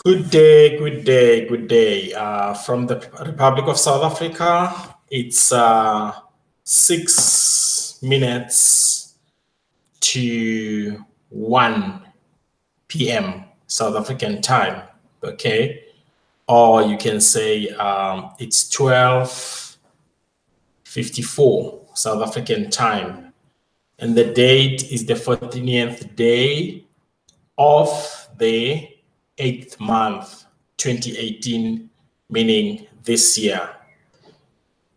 Good day, good day, good day. From the Republic of South Africa, it's 6 minutes to 1 p.m. South African time, okay? Or you can say it's 12:54 South African time. And the date is the 14th day of the 8th month, 2018, meaning this year.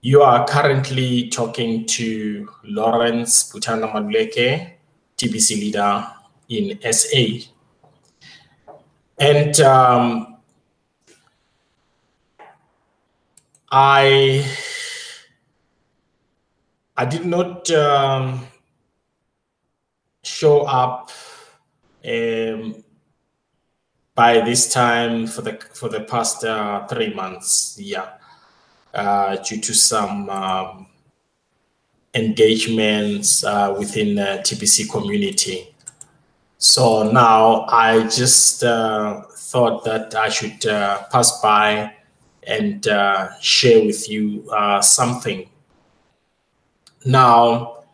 You are currently talking to Lawrence Butana Maduleke, TBC leader in SA. And I did not show up by this time for the past 3 months, due to some engagements within the TBC community. So now I just thought that I should pass by and share with you something. Now,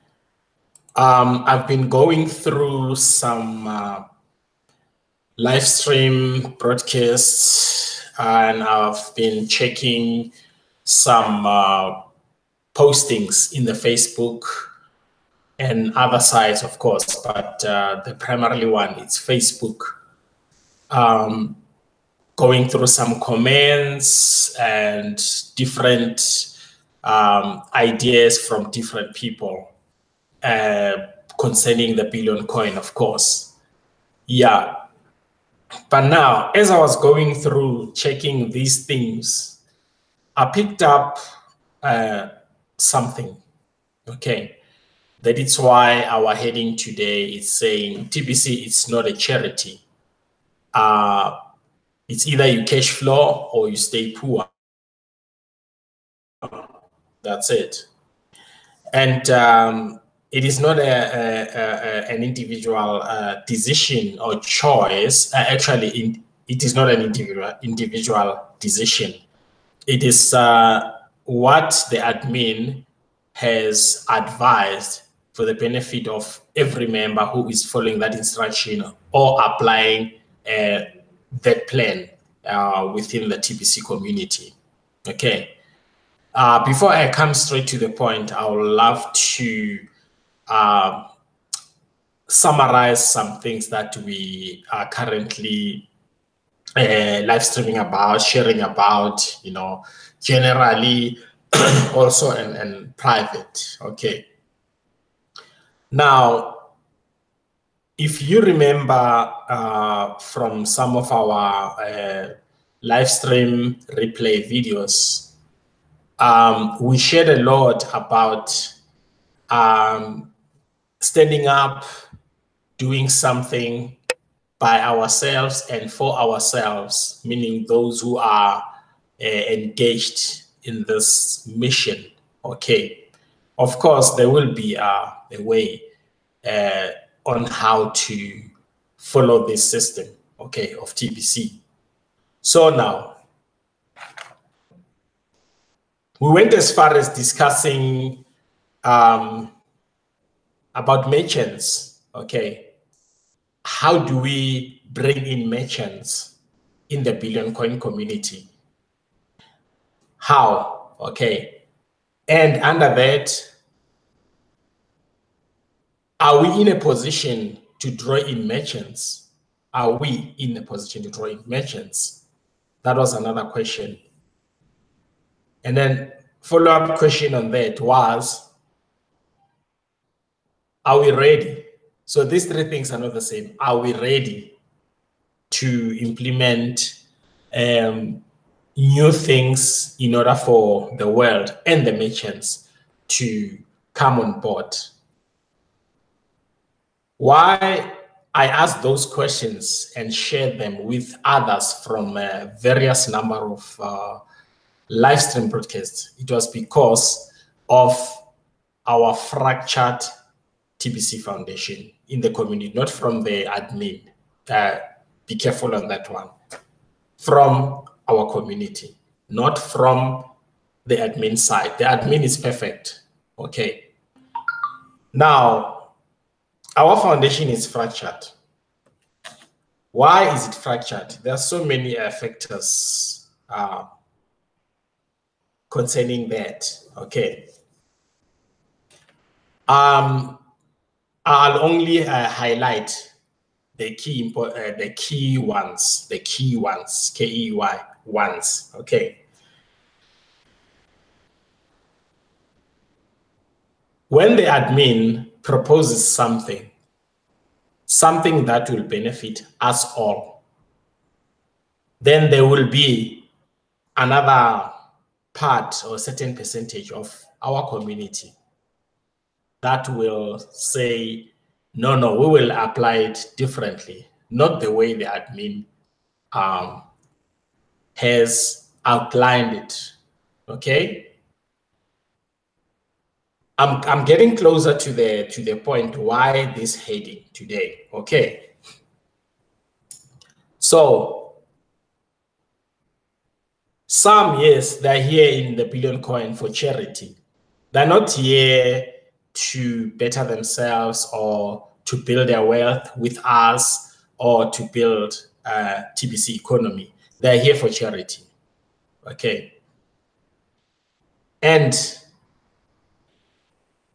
I've been going through some live stream broadcasts, and I've been checking some postings in the Facebook and other sites, of course, but the primarily one is Facebook. Going through some comments and different ideas from different people concerning the billion coin, of course. Yeah. But now, as I was going through checking these things, I picked up something, okay? That is why our heading today is saying TBC is not a charity. It's either you cash flow or you stay poor. That's it. And it is not an individual decision or choice. Actually, it is not an individual decision. It is what the admin has advised for the benefit of every member who is following that instruction or applying that plan within the TBC community. Okay. Before I come straight to the point, I would love to summarize some things that we are currently live streaming about, sharing about, generally also and private. Okay. Now, if you remember from some of our live stream replay videos, we shared a lot about standing up, doing something by ourselves and for ourselves, meaning those who are engaged in this mission. Okay. Of course, there will be a way on how to follow this system, okay, of TBC. So now, we went as far as discussing about merchants, okay. How do we bring in merchants in the billion coin community? How, okay. And under that, are we in a position to draw in merchants? Are we in a position to draw in merchants? That was another question. And then follow-up question on that was, are we ready? So these three things are not the same. Are we ready to implement new things in order for the world and the merchants to come on board? Why I asked those questions and shared them with others from various number of live stream broadcasts, it was because of our fractured TBC foundation in the community, not from the admin. Be careful on that one. from our community, not from the admin side. The admin is perfect. Okay. Now, our foundation is fractured. Why is it fractured? There are so many factors concerning that. Okay. I'll only highlight the key ones, KEY ones. Okay. When the admin proposes something that will benefit us all, then there will be another part or certain percentage of our community that will say, no, we will apply it differently, not the way the admin has outlined it. Okay. I'm getting closer to the point why this heading today. Okay. So some, yes, they're here in the Billion Coin for charity. They're not here to better themselves or to build their wealth with us or to build TBC economy. They're here for charity. Okay. And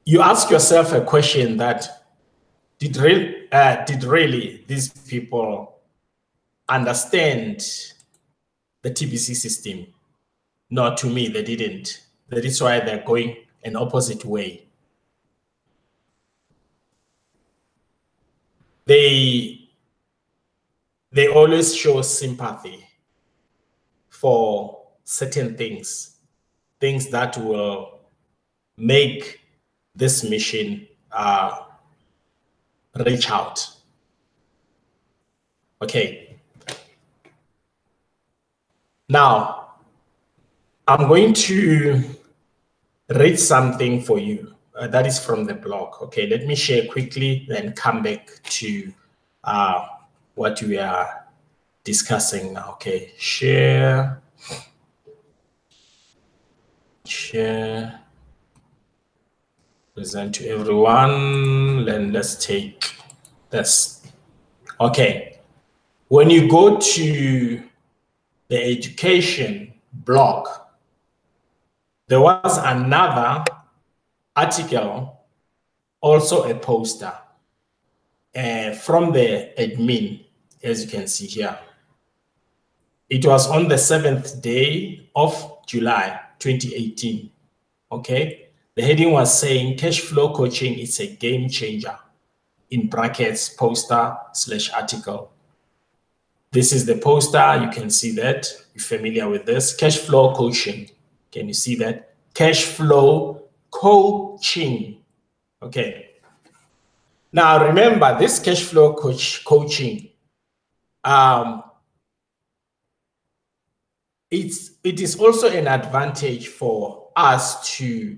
you ask yourself a question that did really these people understand the TBC system? No, to me, they didn't. That is why they're going an opposite way. They always show sympathy for certain things that will make this mission reach out. Okay. Now, I'm going to read something for you that is from the blog. Okay, let me share quickly, then come back to what we are discussing now. Okay, share, present to everyone. Then let's take this. Okay, when you go to the education blog, there was another article, also a poster from the admin, as you can see here. It was on the 7th day of July, 2018. Okay. The heading was saying cash flow coaching is a game changer, in brackets, poster/article. This is the poster. You can see that. You're familiar with this. Cash flow coaching. Can you see that? Cash flow coaching. Okay. Now remember, this cash flow coaching, it is also an advantage for us to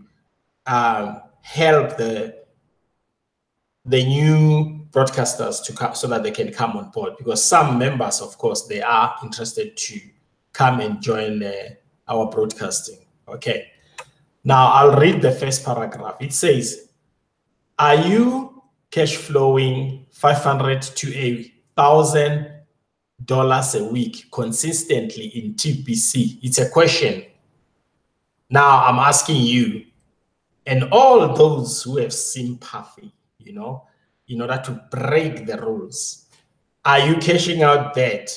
help the new broadcasters to come so that they can come on board, because some members, of course, they are interested to come and join our broadcasting. Okay. Now I'll read the first paragraph. It says, are you cash flowing $500 to $1,000 a week consistently in TBC? It's a question. Now I'm asking you, and all those who have sympathy, you know, in order to break the rules, are you cashing out that?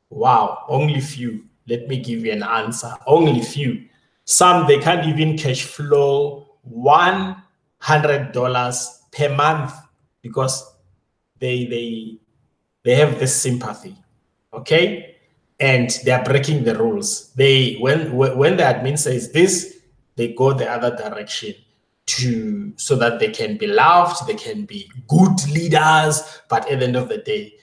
Wow, only few. Let me give you an answer. Only few. Some, they can't even cash flow $100 per month because they have this sympathy. Okay, and they are breaking the rules. They when the admin says this, they go the other direction so that they can be loved, they can be good leaders, but at the end of the day,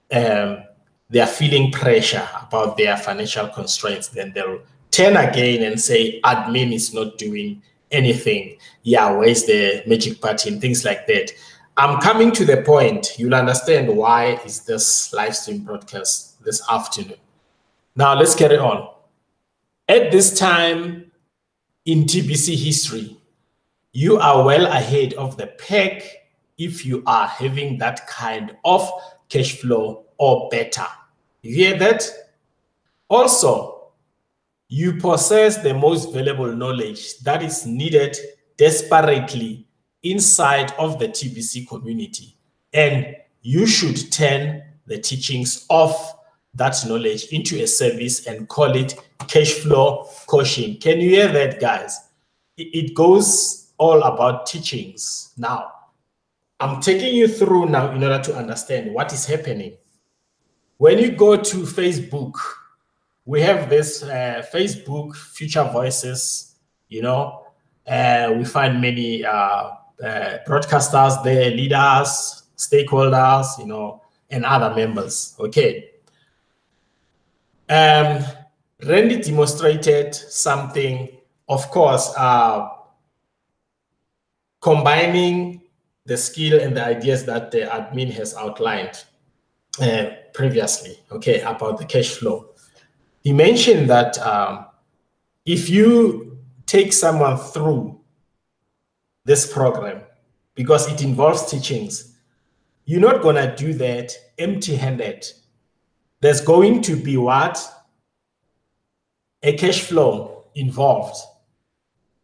they are feeling pressure about their financial constraints. Then they'll turn again and say admin is not doing anything. Yeah, where's the magic button? Things like that. I'm coming to the point. You'll understand why is this live stream broadcast this afternoon. Now let's carry on. At this time in TBC history, you are well ahead of the pack if you are having that kind of cash flow or better. You hear that? Also, you possess the most valuable knowledge that is needed desperately inside of the TBC community. And you should turn the teachings of that knowledge into a service and call it cash flow coaching. Can you hear that, guys? It goes all about teachings. Now, I'm taking you through now in order to understand what is happening. When you go to Facebook, we have this Facebook Future Voices, you know, we find many broadcasters there, leaders, stakeholders, you know, and other members, okay. Randy demonstrated something, of course, combining the skill and the ideas that the admin has outlined previously, okay, about the cash flow. He mentioned that if you take someone through this program, because it involves teachings, you're not going to do that empty-handed. There's going to be what? A cash flow involved.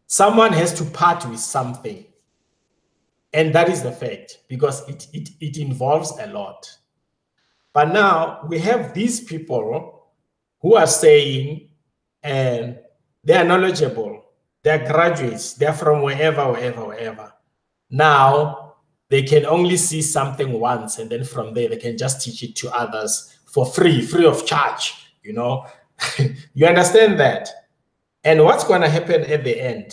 Someone has to part with something. And that is the fact, because it involves a lot. But now we have these people who are saying, and they are knowledgeable, they're graduates, they're from wherever. Now they can only see something once, and then from there they can just teach it to others for free of charge, you know. You understand that? And what's going to happen at the end?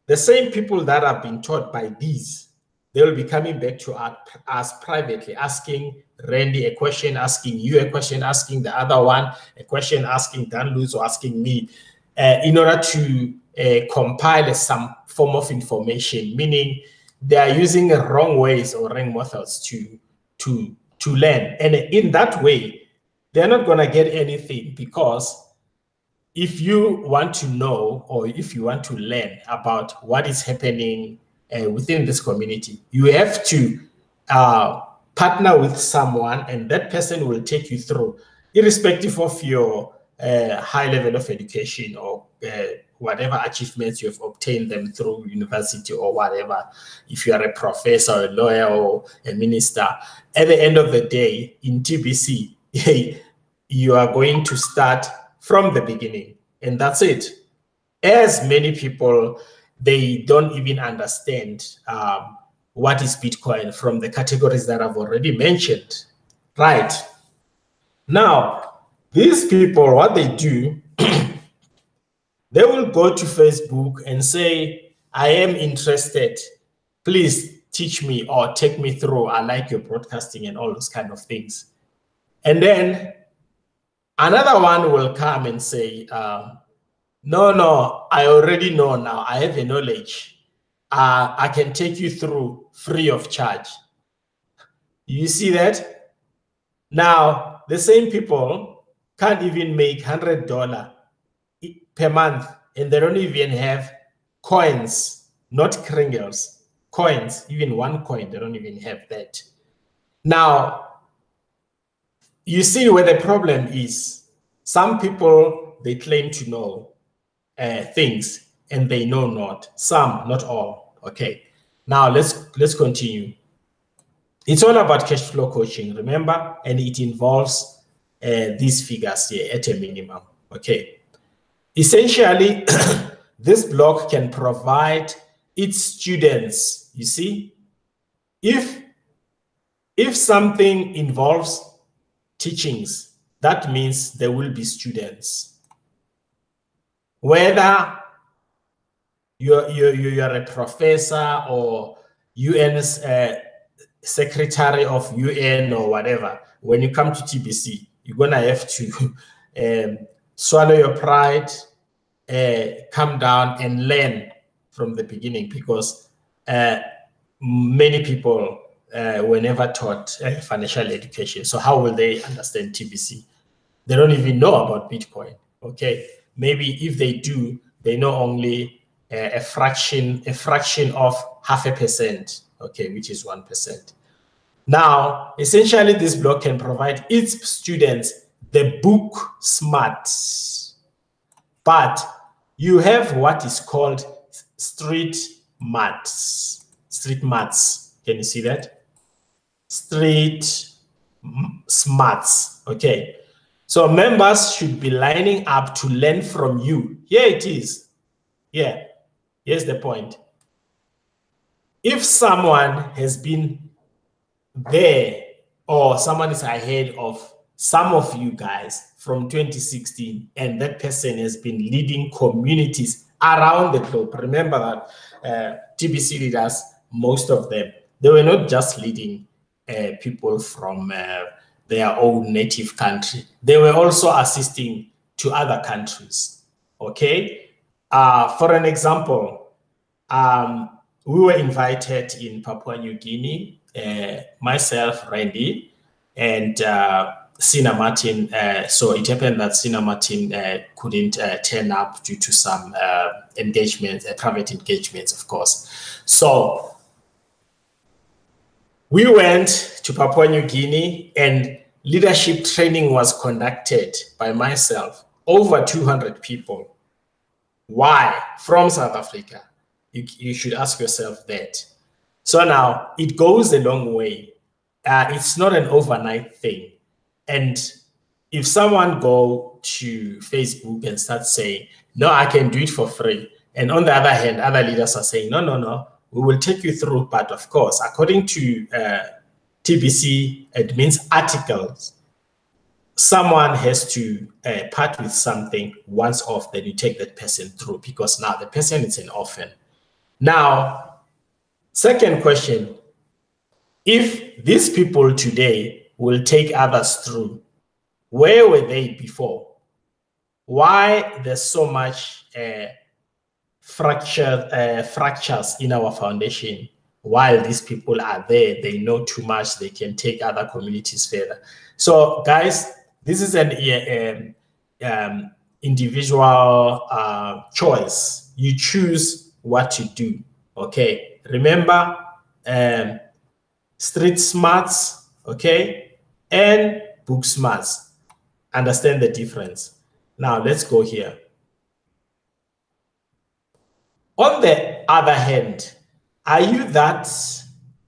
The same people that have been taught by these, they will be coming back to us privately, asking Randy a question, asking you a question, asking the other one a question, asking Dan Luz or asking me, in order to compile some form of information, meaning they are using wrong ways or wrong methods to learn. And in that way, they're not going to get anything, because if you want to know or if you want to learn about what is happening within this community, you have to partner with someone, and that person will take you through, irrespective of your high level of education or whatever achievements you have obtained them through university or whatever. If you are a professor, a lawyer, or a minister, at the end of the day, in TBC, you are going to start from the beginning, and that's it. As many people, they don't even understand what is Bitcoin from the categories that I've already mentioned, right? Now, these people, what they do, they will go to Facebook and say, I am interested, please teach me or take me through, I like your broadcasting and all those kind of things. And then another one will come and say, no, I already know now. I have a knowledge. I can take you through free of charge. You see that? Now, the same people can't even make $100 per month, and they don't even have coins, not kringles, coins, even one coin, they don't even have that. Now, you see where the problem is. Some people, they claim to know things, and they know not. Some, not all. Okay. Now let's continue. It's all about cash flow coaching, remember, and it involves these figures here at a minimum. Okay. Essentially, this blog can provide its students. You see, if something involves teachings, that means there will be students. Whether you're a professor or UN's secretary of UN or whatever, when you come to TBC, you're going to have to swallow your pride, come down and learn from the beginning, because many people were never taught financial education. So how will they understand TBC? They don't even know about Bitcoin. Okay, maybe if they do, they know only a fraction of 0.5%. Okay, which is 1%. Now, essentially, this block can provide its students the book smart, but you have what is called street maths. Street maths. Can you see that? Street smarts. Okay. So members should be lining up to learn from you. Here it is. Yeah. Here's the point. If someone has been there or someone is ahead of some of you guys from 2016 and that person has been leading communities around the globe, remember that TBC leaders, most of them, they were not just leading people from their own native country. They were also assisting to other countries. Okay. For an example, we were invited in Papua New Guinea, myself, Randy, and Sina Martin. So it happened that Sina Martin couldn't turn up due to some engagements, private engagements, of course. So we went to Papua New Guinea and leadership training was conducted by myself, over 200 people. Why? From South Africa. You should ask yourself that. So now it goes a long way. It's not an overnight thing. And if someone go to Facebook and start saying, no, I can do it for free. And on the other hand, other leaders are saying, no, no, no, we will take you through. But of course, according to TBC, it means articles. Someone has to part with something once off, then you take that person through because now the person is an orphan. Now, second question, if these people today will take others through, where were they before? Why there's so much fractures in our foundation while these people are there, they know too much, they can take other communities further. So guys, this is an individual choice. You choose what to do. Okay, remember street smarts, okay, and book smarts. Understand the difference. Now let's go here. On the other hand, are you that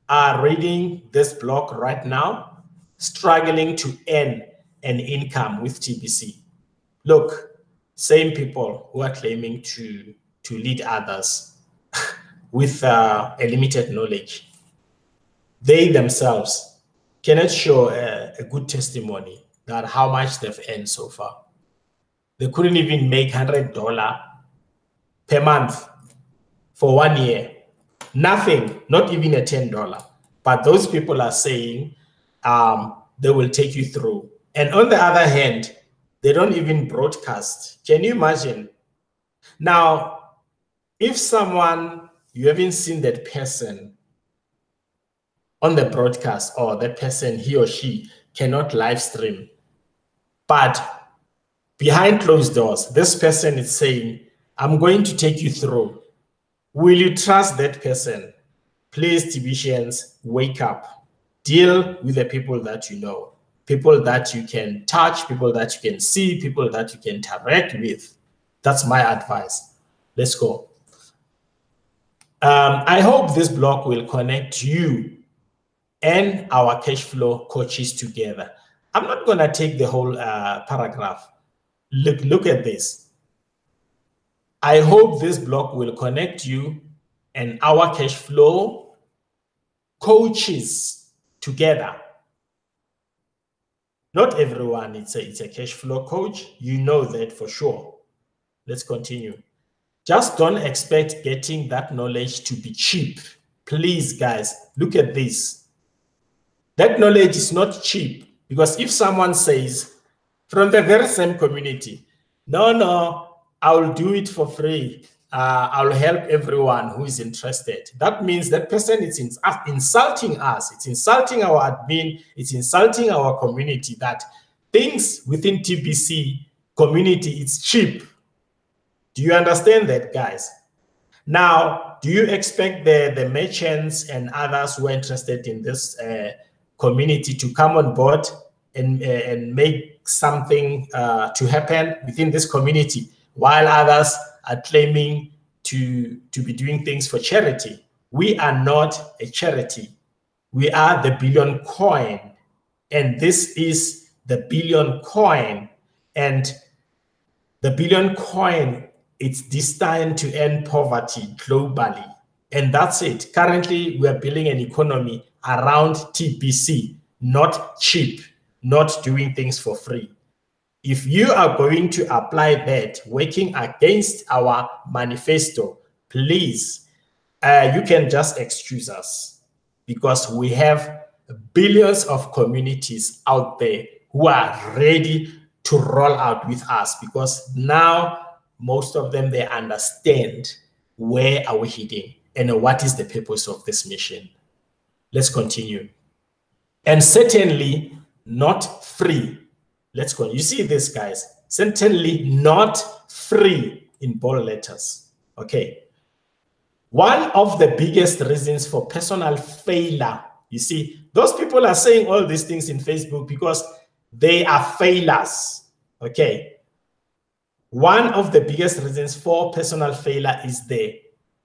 are reading this blog right now, struggling to earn an income with TBC? Look, same people who are claiming to lead others with a limited knowledge, they themselves cannot show a good testimony that how much they've earned so far. They couldn't even make $100 per month for 1 year. Nothing, not even a $10. But those people are saying they will take you through. And on the other hand, they don't even broadcast. Can you imagine? Now, if someone, you haven't seen that person on the broadcast, or that person, he or she cannot live stream, but behind closed doors, this person is saying, I'm going to take you through. Will you trust that person? Please, TBCians, wake up. Deal with the people that you know, people that you can touch, people that you can see, people that you can interact with. That's my advice. Let's go. I hope this blog will connect you and our cash flow coaches together. I'm not going to take the whole paragraph. Look at this. I hope this blog will connect you and our cash flow coaches together. Not everyone it's a cash flow coach. You know that for sure. Let's continue. Just don't expect getting that knowledge to be cheap. Please, guys, look at this. That knowledge is not cheap, because if someone says from the very same community, no, I will do it for free. I'll help everyone who is interested. That means that person is insulting us. It's insulting our admin. It's insulting our community that things within TBC community, it's cheap. Do you understand that, guys? Now, do you expect the merchants and others who are interested in this community to come on board and make something to happen within this community, while others are claiming to be doing things for charity? We are not a charity. We are the billion coin, and this is the billion coin. And the billion coin, it's destined to end poverty globally. And that's it. Currently, we are building an economy around TBC, not cheap, not doing things for free. If you are going to apply that, working against our manifesto, please, you can just excuse us, because we have billions of communities out there who are ready to roll out with us, because now most of them, they understand where are we heading and what is the purpose of this mission. Let's continue. And certainly not free. Let's go. You see this, guys? Certainly not free in bold letters. Okay. One of the biggest reasons for personal failure, you see, those people are saying all these things in Facebook because they are failures. Okay. One of the biggest reasons for personal failure is the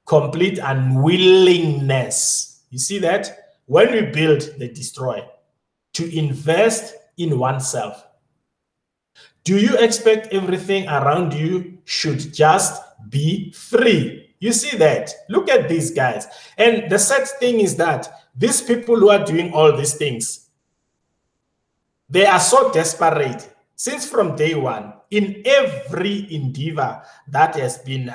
complete unwillingness. You see that? When we build, they destroy. To invest in oneself. Do you expect everything around you should just be free? You see that? Look at these guys. And the sad thing is that these people who are doing all these things, they are so desperate. Since from day one, in every endeavor that has been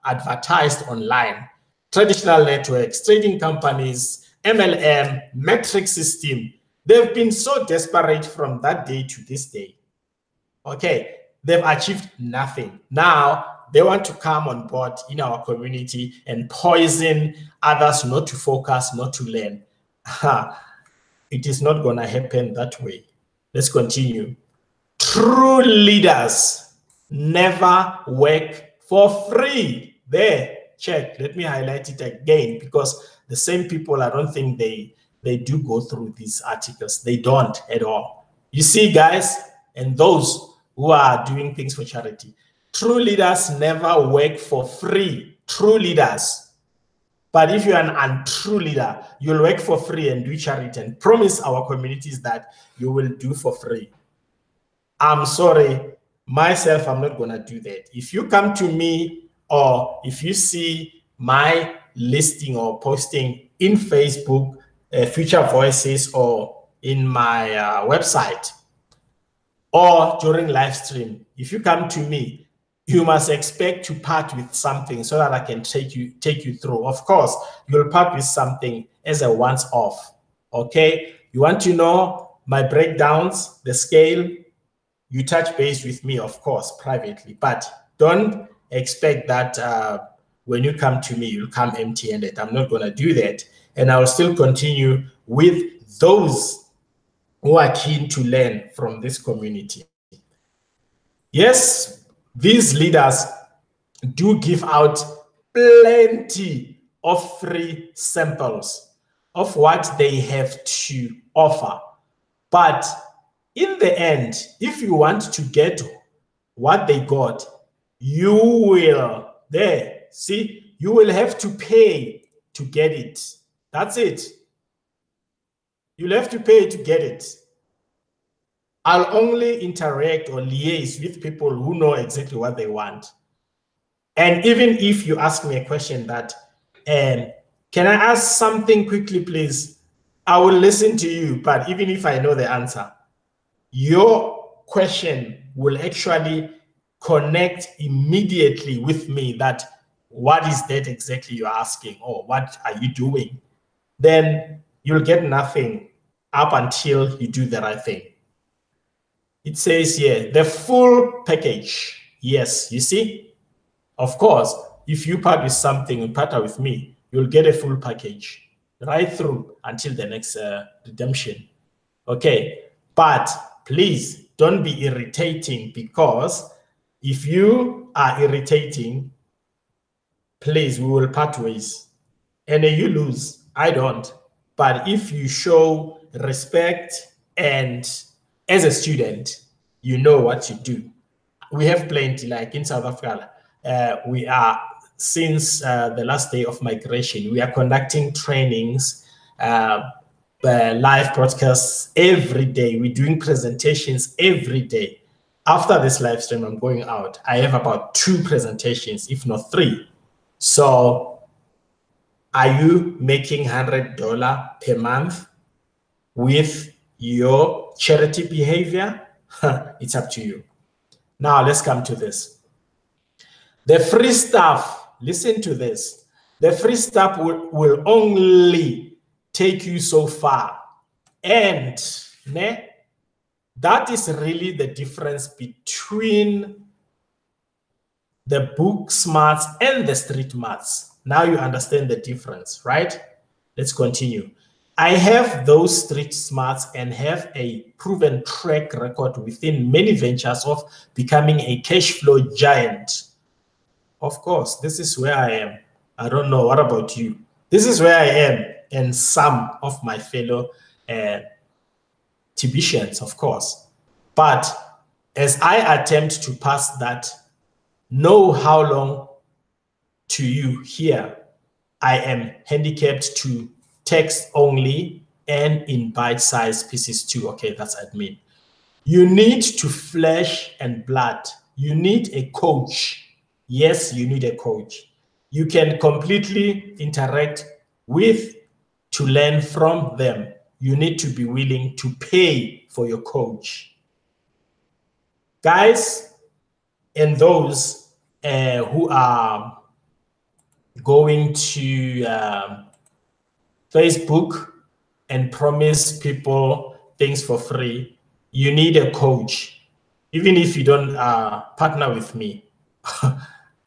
advertised online, traditional networks, trading companies, MLM, metric system, they've been so desperate from that day to this day. Okay, they've achieved nothing. Now, they want to come on board in our community and poison others not to focus, not to learn. It is not going to happen that way. Let's continue. True leaders never work for free. There, check. Let me highlight it again, because the same people, I don't think they do go through these articles. They don't at all. You see, guys, and those who are doing things for charity, true leaders never work for free. True leaders. But if you're an untrue leader, you'll work for free and do charity and promise our communities that you will do for free. I'm sorry, myself, I'm not going to do that. If you come to me, or if you see my listing or posting in Facebook, Future Voices, or in my website, or during live stream, if you come to me, you must expect to part with something so that I can take you through. Of course, you'll part with something as a once-off. Okay? You want to know my breakdowns, the scale, you touch base with me, of course, privately, but don't expect that when you come to me, you'll come empty-handed. I'm not going to do that. And I'll still continue with those who are keen to learn from this community. Yes, these leaders do give out plenty of free samples of what they have to offer. But in the end, if you want to get what they got, you will, you will have to pay to get it. That's it. You'll have to pay to get it. I'll only interact or liaise with people who know exactly what they want. And even if you ask me a question that, can I ask something quickly, please? I will listen to you, but even if I know the answer, your question will actually connect immediately with me that what is that exactly you're asking, or what are you doing? Then you'll get nothing up until you do the right thing. It says here, the full package. Yes, you see? Of course, if you part with something and partner with me, you'll get a full package right through until the next redemption. Okay, but please, don't be irritating, because if you are irritating, please, we will part ways. And you lose. I don't. But if you show respect and as a student, you know what to do. We have plenty, like in South Africa, we are, since the last day of migration, we are conducting trainings, live broadcasts every day. We're doing presentations every day. After this live stream, I'm going out. I have about 2 presentations, if not 3. So are you making $100 per month with your charity behavior? It's up to you. Now let's come to this. The free stuff, listen to this. The free stuff will only take you so far. And that is really the difference between the book smarts and the street smarts. Now you understand the difference, right? Let's continue. I have those street smarts and have a proven track record within many ventures of becoming a cash flow giant. Of course, this is where I am. I don't know. What about you? This is where I am, and some of my fellow TBCians, of course. But as I attempt to pass that, know how long to you here, I am handicapped to text only and in bite-sized pieces too. Okay, that's admin. You need to flesh and blood. You need a coach. Yes, you need a coach. You can completely interact with, to learn from them. You need to be willing to pay for your coach. Guys, and those who are going to Facebook and promise people things for free, you need a coach. Even if you don't partner with me,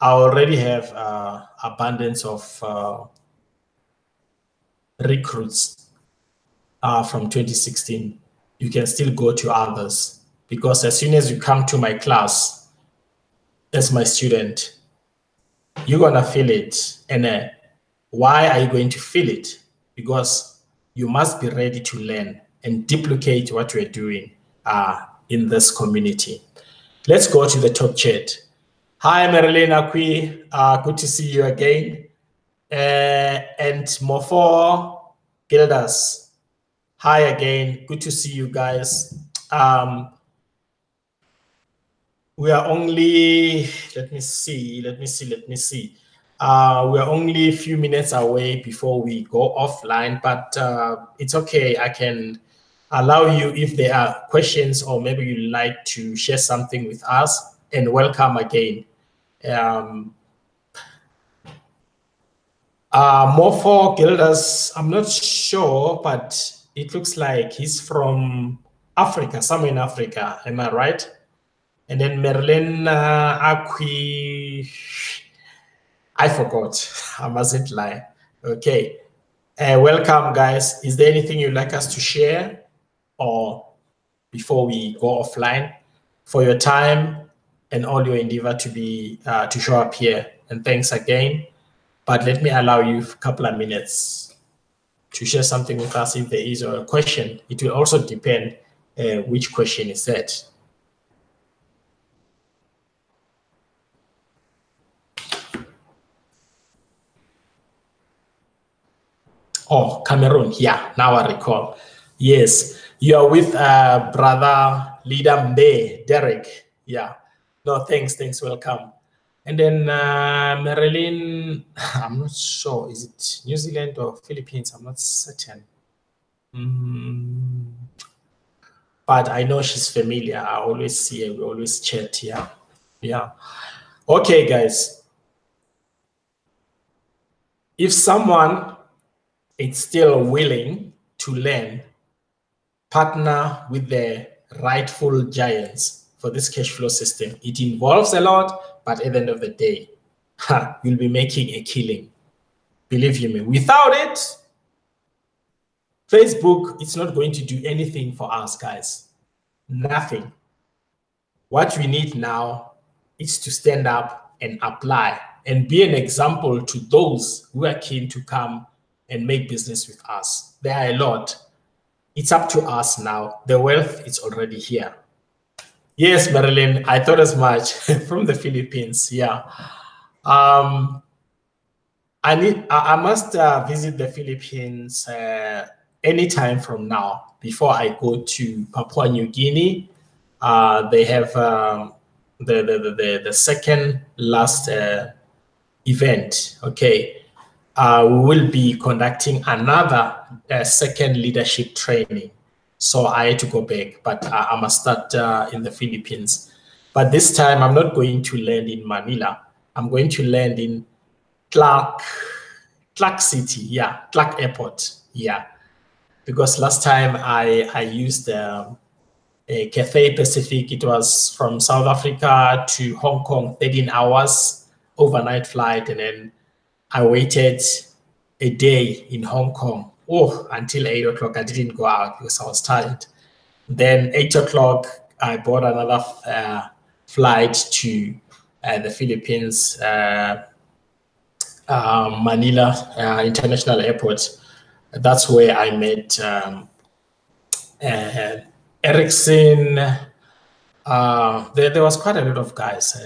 I already have abundance of recruits from 2016. You can still go to others, because as soon as you come to my class as my student, you're gonna feel it. And why are you going to feel it? Because you must be ready to learn and duplicate what we're doing in this community. Let's go to the top chat. Hi, Marilyn Akwi. Good to see you again. And Mofo Gildas. Hi again. Good to see you guys. We are only, let me see. We are only a few minutes away before we go offline, but it's okay. I can allow you if there are questions, or maybe you'd like to share something with us, and welcome again. Mofo Gildas, I'm not sure, but it looks like he's from Africa, somewhere in Africa. Am I right? And then Merlin Akwi, I forgot. I mustn't lie. Okay. Welcome, guys. Is there anything you'd like us to share, or before we go offline, for your time and all your endeavor to be to show up here? And thanks again. But let me allow you a couple of minutes to share something with us if there is a question. It will also depend which question is that. Oh, Cameroon. Yeah, now I recall. Yes, you are with brother Leader Mbe, Derek. Yeah. No, thanks. Welcome. And then Marilyn, I'm not sure. Is it New Zealand or Philippines? I'm not certain. But I know she's familiar. I always see her. We always chat here. Yeah. Okay, guys. If someone is still willing to learn, partner with the rightful giants for this cash flow system. It involves a lot, but at the end of the day, you'll be making a killing. Believe you me. Without it, Facebook, it's not going to do anything for us, guys. Nothing. What we need now is to stand up and apply and be an example to those who are keen to come and make business with us. There are a lot. It's up to us now. The wealth is already here. Yes, Marilyn, I thought as much. From the Philippines. Yeah. I must visit the Philippines anytime from now before I go to Papua New Guinea. They have the second last event. Okay, we will be conducting another second leadership training. So I had to go back, but I must start in the Philippines. But this time I'm not going to land in Manila. I'm going to land in Clark City, yeah, Clark Airport, yeah. Because last time I used a Cathay Pacific. It was from South Africa to Hong Kong, 13 hours overnight flight, and then I waited a day in Hong Kong. Oh, until 8 o'clock, I didn't go out because I was tired. Then 8 o'clock, I bought another flight to the Philippines. Manila International Airport. That's where I met Ericsson. There was quite a lot of guys,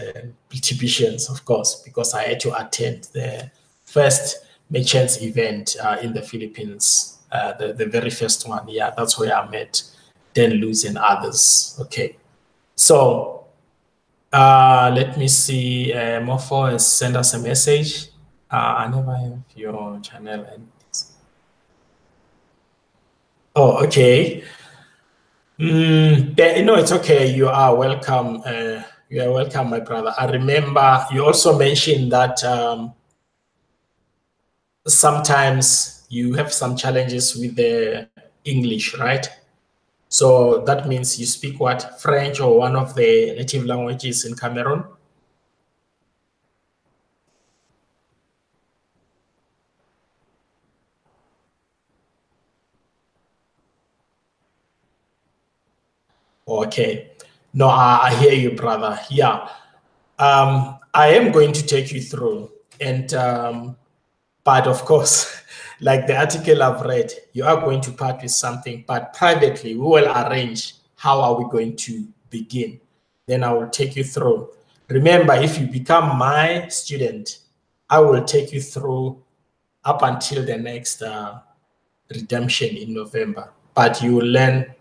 politicians, of course, because I had to attend the first merchants event in the Philippines, the very first one. Yeah, that's where I met Dan Luz and others. Okay, so let me see. Mofo has sent us a message. I never have your channel. Oh, okay. It's okay. You are welcome. You are welcome, my brother. I remember you also mentioned that sometimes you have some challenges with the English, right? So that means you speak what? French or one of the native languages in Cameroon? Okay. No, I hear you, brother. Yeah. I am going to take you through. And but of course, like the article I've read, you are going to part with something, but privately, we will arrange how are we going to begin. Then I will take you through. Remember, if you become my student, I will take you through up until the next redemption in November. But you will learn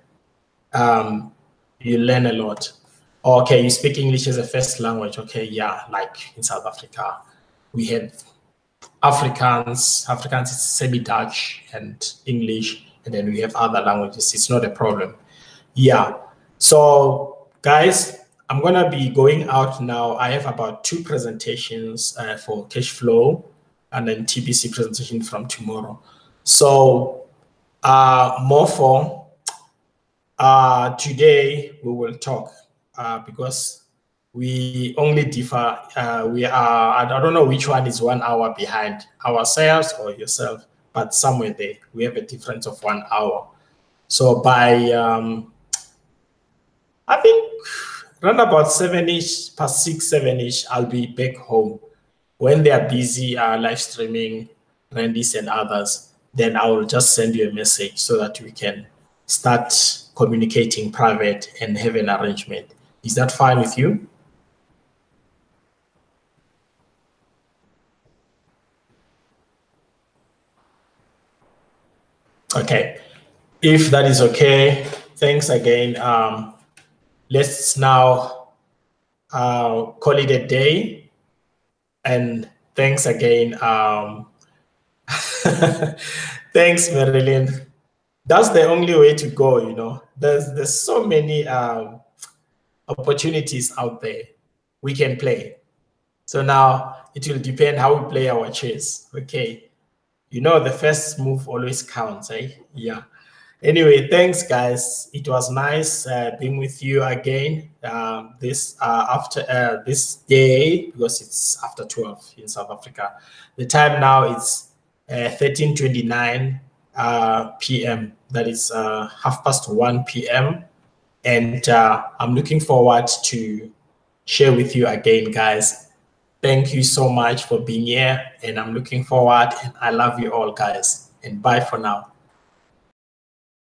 a lot. Okay, you speak English as a first language. Okay, yeah, like in South Africa, we have Afrikaans is semi-Dutch and English, and then we have other languages. It's not a problem. Yeah. So, guys, I'm going to be going out now. I have about 2 presentations for cash flow and then TBC presentation from tomorrow. So, more for today, we will talk because we only differ. We are, I don't know which one is 1 hour behind ourselves or yourself, but somewhere there, we have a difference of 1 hour. So by, I think, around about 7-ish, past 6, 7-ish, I'll be back home. When they are busy live streaming, Randy's and others, then I will just send you a message so that we can start communicating private and have an arrangement. Is that fine with you? Okay. If that is okay, thanks again. Let's now call it a day. And thanks again. Thanks, Marilyn. That's the only way to go, you know. There's so many opportunities out there we can play. So now it will depend how we play our chess. Okay. You know, the first move always counts, eh? Yeah. Anyway, thanks, guys. It was nice being with you again this day, because it's after 12 in South Africa. The time now is 13:29 p.m. That is 1:30 p.m. And I'm looking forward to share with you again, guys. Thank you so much for being here, and I'm looking forward, and I love you all, guys. And bye for now.